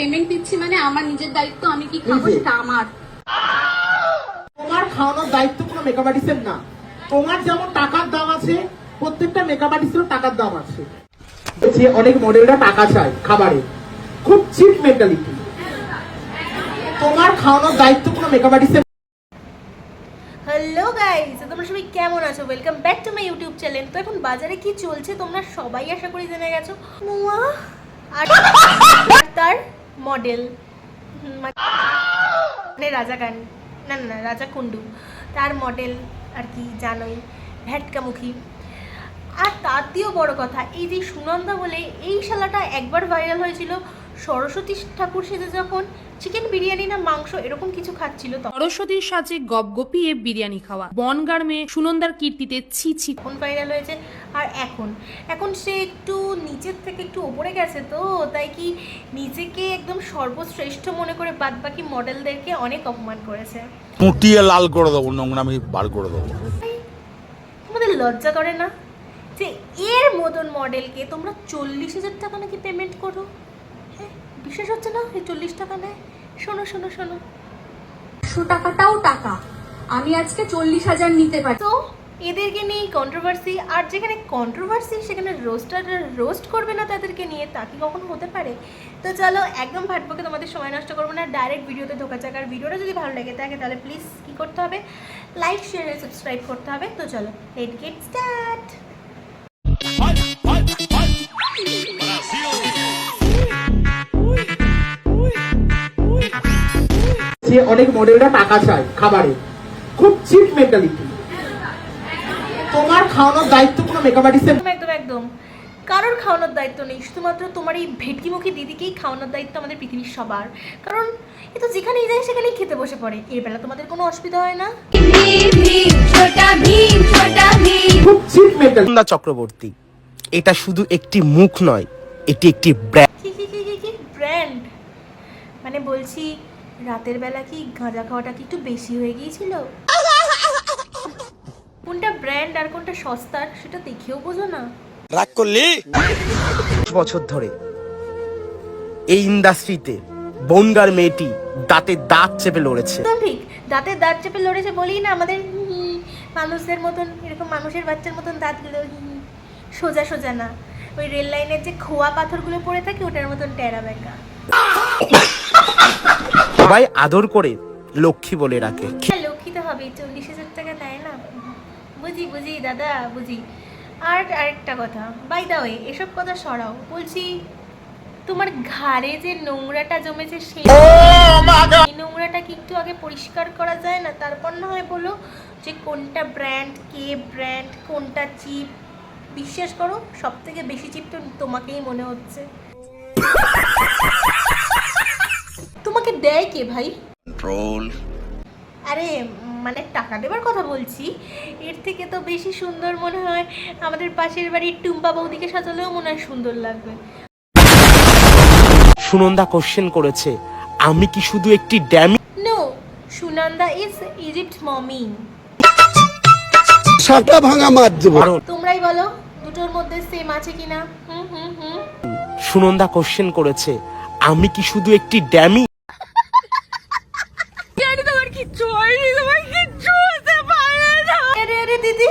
Payment দিচ্ছি মানে আমার নিজের দায়িত্ব, আমি কি খাবো সেটা আমার। তোমার খাওয়ানোর দায়িত্ব কোনো মেকআপ আর্টিস্টের না। তোমার যেমন টাকার দাম আছে, প্রত্যেকটা মেকআপ আর্টিস্টেরও টাকার দাম আছে। যে অনেক মডেলরা টাকা চায় খাবারে, খুব চিপ মেন্টালিটি। তোমার খাওয়ানোর দায়িত্ব কোনো মেকআপ আর্টিস্টের। হ্যালো গাইস, তোমরা সবাই কেমন আছো? Welcome back to my YouTube channel. তো এখন বাজারে কি চলছে তোমরা সবাই আশা করি জেনে গেছো। মুয়া আর তার মডেল মানে রাজা গান না রাজা কুন্ডু, তার মডেল আর কি জানোই, ভ্যাটকামুখী। আর তার দিয়েও বড় কথা, এই যে সুনন্দা বলে এই শালাটা একবার ভাইরাল হয়েছিল সরস্বতী ঠাকুর সেজে যখন চিকেন বিরিয়ানি না মাংস এরকম কিছু খাচ্ছিল, সরস্বতীর সাজে গপগপিয়ে বিরিয়ানি খাওয়া, বনগার মেয়ে সুনন্দার কীর্তিতে ছি ছি তখন ভাইরাল হয়েছে। আর এখন সে একটু নিচের থেকে একটু ওপরে গেছে, তো তাই কি নিজেকে একদম সর্বশ্রেষ্ঠ মনে করে বাদ বাকি মডেলদেরকে অনেক অপমান করেছে। মুটিয়ে লাল করে দেবো, নোংরামি বার করে দেবো। তোমাদের লজ্জা করে না যে এর মতন মডেলকে তোমরা 40,000 টাকা নাকি পেমেন্ট করো? হ্যাঁ, বিশ্বাস হচ্ছে না এই 40 টাকা নেয়? শোনো 100 টাকাটাও টাকা, আমি আজকে 40,000 নিতে পারি। তো এদেরকে নিয়ে কন্ট্রোভার্সি, আর যেখানে কন্ট্রোভার্সি সেখানে রোস্টাররা রোস্ট করবে না তাদেরকে নিয়ে, তা কি কখনো হতে পারে? তো চলো একদম ভাটবকে তোমাদের সময় নষ্ট করবো না, ডাইরেক্ট ভিডিওতে ঢোকা যাক। আর ভিডিওটা যদি ভালো লেগে থাকে তাহলে প্লিজ কী করতে হবে? লাইক শেয়ার আর সাবস্ক্রাইব করতে হবে। তো চলো লেটস গেট স্টার্ট। যে অনেক মডেলরা টাকা চায় খাবারে, খুব চিপ মেন্টালিটি। তোমার খাওয়ানোর দায়িত্ব কোনো মেকআপ আর্টিস্টের। একদম কারোর খাওয়ানোর দায়িত্ব নেই, শুধুমাত্র তোমার এই ভেটকিমুখী দিদিকেই খাওয়ানোর দায়িত্ব আমাদের পৃথিবীর সবার। কারণ এ তো যেখানেই যায় সেখানেই খেতে বসে পড়ে, এর বেলা তোমাদের কোনো অসুবিধা হয় না। খুব চিপ মেন্টালিটি। সুনন্দা চক্রবর্তী এটা শুধু একটি মুখ নয়, এটি একটি ব্র্যান্ড। কি ব্র্যান্ড? মানে বলছি রাতের বেলা কি গাঁজা খাওয়াটা কি একটু বেশি হয়ে গিয়েছিল? কোনটা ব্র্যান্ড আর কোনটা সস্তার সেটা দেখেও বোঝো না। রাগ করলি? বছর ধরে এই ইন্ডাস্ট্রিতে বনগার মেয়েটি দাঁতে দাঁত চেপে লড়েছে। একদম ঠিক, দাঁতে দাঁত চেপে লড়েছে বলেই না আমাদের মানুষের মতন, এরকম মানুষের বাচ্চার মতন দাঁতগুলো সোজা সোজা না, ওই রেল লাইনের যে খোয়া পাথরগুলো পড়ে থাকে ওটার মতন টেরা বেঁকা। সবাই আদর করে লক্ষ্মী বলে রাখে। লক্ষ্মী তো হবে, 40,000 টাকা দেয় না। বুঝি দাদা বুঝি। আর আরেকটা কথা, বাই দা ওয়ে এসব কথা সরাও, বলছি তোমার ঘাড়ে যে নোংরাটা জমেছে সেই নোংরাটা কি একটু আগে পরিষ্কার করা যায় না? তারপর না হয় বলো যে কোনটা ব্র্যান্ড, কে ব্র্যান্ড, কোনটা চিপ। বিশ্বাস করো সব থেকে বেশি চিপ তো তোমাকেই মনে হচ্ছে। তোমাকে দেয় কে ভাই? কন্ট্রোল। আরে মানে টাকা দেবার কথা বলছি, এর থেকে তো বেশি সুন্দর মনে হয় আমাদের পাশের বাড়ির টুম্পা বৌদিকে সাজালেও মনে হয় সুন্দর লাগবে। সুনন্দা কোশ্চেন করেছে, আমি কি শুধু একটি dummy? No, Sunanda is Egypt mummy. সাটা ভাঙা মার দেবো। তোমরাই বলো দুটোর মধ্যে সেম আছে কিনা? সুনন্দা কোশ্চেন করেছে, আমি কি শুধু একটি ড্যামি? আরে দিদি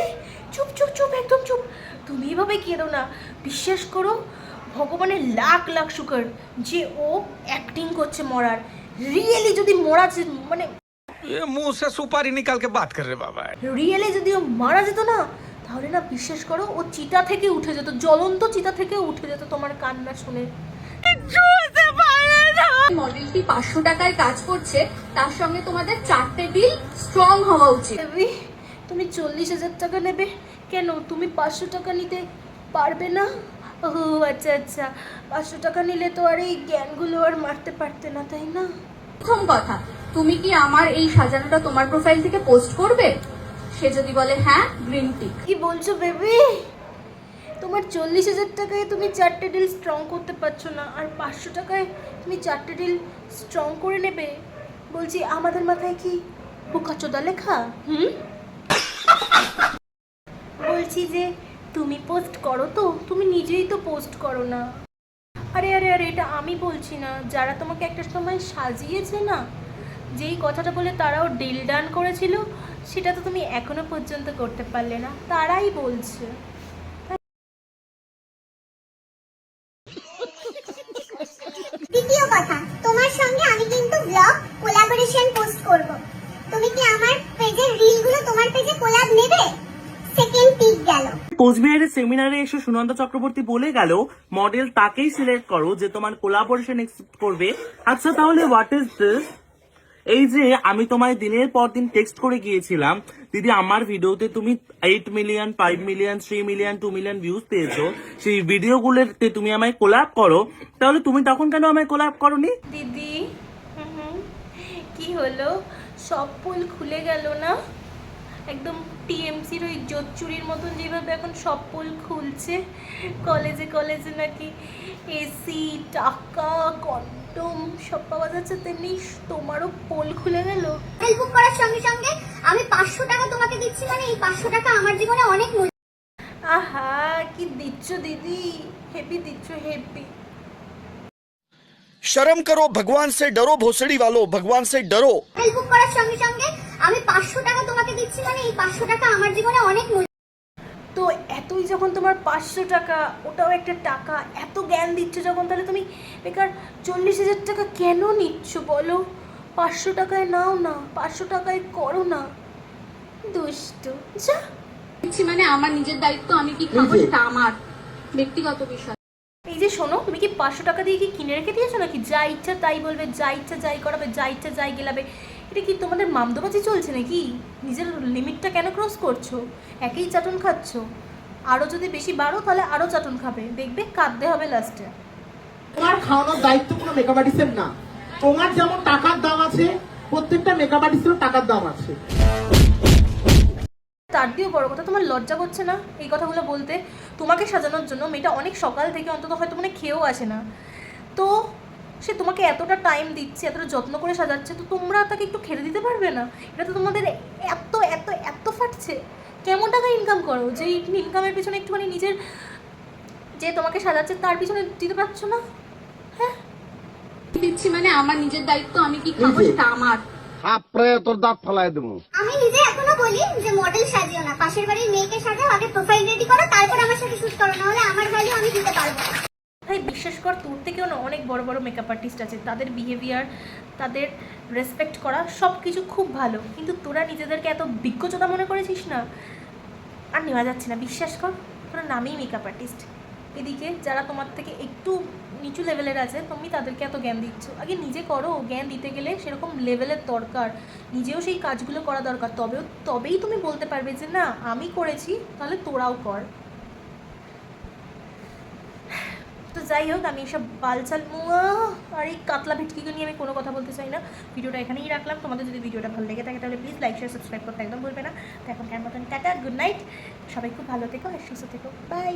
চুপ একদম চুপ। তুমি এভাবে কেঁদো না, বিশ্বাস করো ভগবানের লাখ লাখ শুকর যে ও অ্যাক্টিং করছে মরার। রিয়েলি যদি মরা মানে मुंह से सुपारी निकाल के बात कर रहे बाबा। রিয়েলি যদি ও মারা যেত না, তাহলে না বিশ্বাস করো ও চিতা থেকে উঠে যেত, জ্বলন্ত চিতা থেকে উঠে যেত তোমার কান্না শুনে। মডেলটি 500 টাকায় কাজ করছে, তার সঙ্গে তোমাদের 4টে ডিল স্ট্রং হওয়া উচিত। তুমি 40,000 টাকা নেবে কেন? তুমি 500 টাকা নিতে পারবে না? ও আচ্ছা 500 টাকা নিলে তো আর এই জ্ঞানগুলো আর মারতে পারতে না, তাই না? প্রথম কথা, তুমি কি আমার এই সাজানোটা তোমার প্রোফাইল থেকে পোস্ট করবে? সে যদি বলে হ্যাঁ, গ্রিন টিক। কি বলছো বেবি? তোমার 40,000 টাকায় তুমি 4টে ডিল স্ট্রং করতে পারছো না, আর 500 টাকায় তুমি 4টে ডিল স্ট্রং করে নেবে? বলছি আমাদের মাথায় কি বোকাচোদা লেখা? বলছি যে তুমি পোস্ট করো তো, তুমি নিজেই তো পোস্ট করো না। আরে আরে আরে, এটা আমি বলছি না, যারা তোমাকে একটা সময় সাজিয়েছে না, যেই কথাটা বলে তারাও ডিল ডান করেছিল, সেটা তো তুমি এখনো পর্যন্ত করতে পারলে না, তারাই বলছে। দ্বিতীয় কথা, তোমার সঙ্গে আমি কিন্তু ব্লগ কোলাবোরেশন পোস্ট করব। তুমি কি আমার পেজের রিলগুলো তোমার পেজে কোলাব নেবে? সেকেন্ড পিক গেল। কোচবিহারের সেমিনারে এসে সুনন্দা চক্রবর্তী বলে গেল মডেল তাকেই সিলেক্ট করো যে তোমার কোলাবোরেশন এক্সেপ্ট করবে। আচ্ছা তাহলে হোয়াট ইজ দিস? এই যে আমি তোমায় দিনের পর দিন টেক্সট করে গিয়েছিলাম, দিদি আমার ভিডিওতে তুমি 8 million, 5 million, 3 million, 2 million views পেয়েছো, সেই ভিডিওগুলোতে তুমি আমায় কোলাব করো, তাহলে তুমি তখন কেন আমায় কোলাব করোনি? দিদি কি হলো, সব পোল খুলে গেল না? একদম টিএমসির ওই জোচ্চুরির মতন যেভাবে এখন সব পোল খুলছে, কলেজে কলেজে নাকি এসি, টাকা, কন্ডম সব পাওয়া যাচ্ছে, তেমনি তোমারও পোল খুলে গেল। হোটেল বুক করার সঙ্গে সঙ্গে আমি 500 টাকা তোমাকে দিচ্ছি, মানে এই 500 টাকা আমার জীবনে অনেক মূল্য। আহা কি দিচ্ছ দিদি, হেভি দিচ্ছ, হেভি। शर्म करो, भगवान से डरो, भोसड़ी वालों, भगवान से डरो। হোটেল বুক করার সঙ্গে সঙ্গে আমি 500 টাকা তোমাকে দিচ্ছি, মানে এই 500 টাকা আমার জীবনে অনেক মূল্য। তো এতই যখন তোমার 500 টাকা, ওটাও একটা টাকা, এত জ্ঞান দিচ্ছ যখন, তাহলে তুমি বেকার 40,000 টাকা কেন নিচ্ছ বলো? 500 টাকায় নাও না, 500 টাকায় করো না। দুষ্ট যা। দিচ্ছি মানে আমার নিজের দায়িত্ব, আমি কি খাবো সেটা আমার ব্যক্তিগত বিষয়। এই যে শোনো, তুমি কি 500 টাকা দিয়ে কি কিনে রেখে দিয়েছো নাকি? যা ইচ্ছা তাই বলবে, যা ইচ্ছা যাই করাবে, যা ইচ্ছা যাই গেলাবে। এটা কি তোমাদের মামদোবাজি চলছে নাকি? নিজের লিমিটটা কেন ক্রস করছো? একেই চাটন খাচ্ছ, আরও যদি বেশি বাড়ো তাহলে আরও চাটন খাবে, দেখবে কাঁদতে হবে লাস্টে। তোমার খাওয়ানোর দায়িত্ব কোনো মেকআপ আর্টিস্টের না। তোমার যেমন টাকার দাম আছে, প্রত্যেকটা মেকআপ আর্টিস্টেরও টাকার দাম আছে। তার দিয়েও বড় কথা, তোমার লজ্জা করছে না এই কথাগুলো বলতে? তোমাকে সাজানোর জন্য মেয়েটা অনেক সকাল থেকে অন্তত হয়তো মানে খেয়েও আসে না, তো সে তোমাকে এতটা টাইম দিচ্ছে, এতটা যত্ন করে সাজাচ্ছে, তো তোমরা তাকে একটু খেতে দিতে পারবে না? এটা তো তোমাদের এত এত এত ফাটছে। কেমন টাকা ইনকাম করো যে ইনকামের পিছনে একটুখানি নিজের যে তোমাকে সাজাচ্ছে তার পিছনে দিতে পারছো না? হ্যাঁ, দিচ্ছি মানে আমার নিজের দায়িত্ব, আমি কি খাবো সেটা আমার। তোর দাঁত ফেলায় দেবো। আমি নিজে এখনো বলি যে মডেল সাজিও না, পাশের বাড়ির মেয়েকে সাজাও, আগে প্রোফাইল রেডি করো, তারপর আমার সাথে শুট করো, না হলে আমার ভ্যালু আমি দিতে পারবো না। ভাই বিশ্বাস কর, তোর থেকেও না অনেক বড় বড় মেকআপ আর্টিস্ট আছে, তাদের বিহেভিয়ার, তাদের রেসপেক্ট করা সব কিছু খুব ভালো, কিন্তু তোরা নিজেদেরকে এত বিজ্ঞচতা মনে করেছিস না, আর নেওয়া যাচ্ছে না। বিশ্বাস কর, তোরা নামেই মেকআপ আর্টিস্ট। এদিকে যারা তোমার থেকে একটু নিচু লেভেলের আছে, তুমি তাদেরকে এত জ্ঞান দিচ্ছ। আগে নিজে করো, জ্ঞান দিতে গেলে সেরকম লেভেলের দরকার, নিজেও সেই কাজগুলো করা দরকার, তবেই তুমি বলতে পারবে যে না আমি করেছি, তাহলে তোরাও কর। তো যাই হোক, আমি এইসব বালচাল আর এই কাতলা ভেটকিকে নিয়ে আমি কোনো কথা বলতে চাই না। ভিডিওটা এখানেই রাখলাম। তোমাদের যদি ভিডিওটা ভালো লেগে থাকে তাহলে প্লিজ লাইক শেয়ার সাবস্ক্রাইব করতে একদম ভুলবে না। তো এখনকার মতন টাটা, গুড নাইট, সবাই খুব ভালো থেকো আর সুস্থ থেকো, বাই।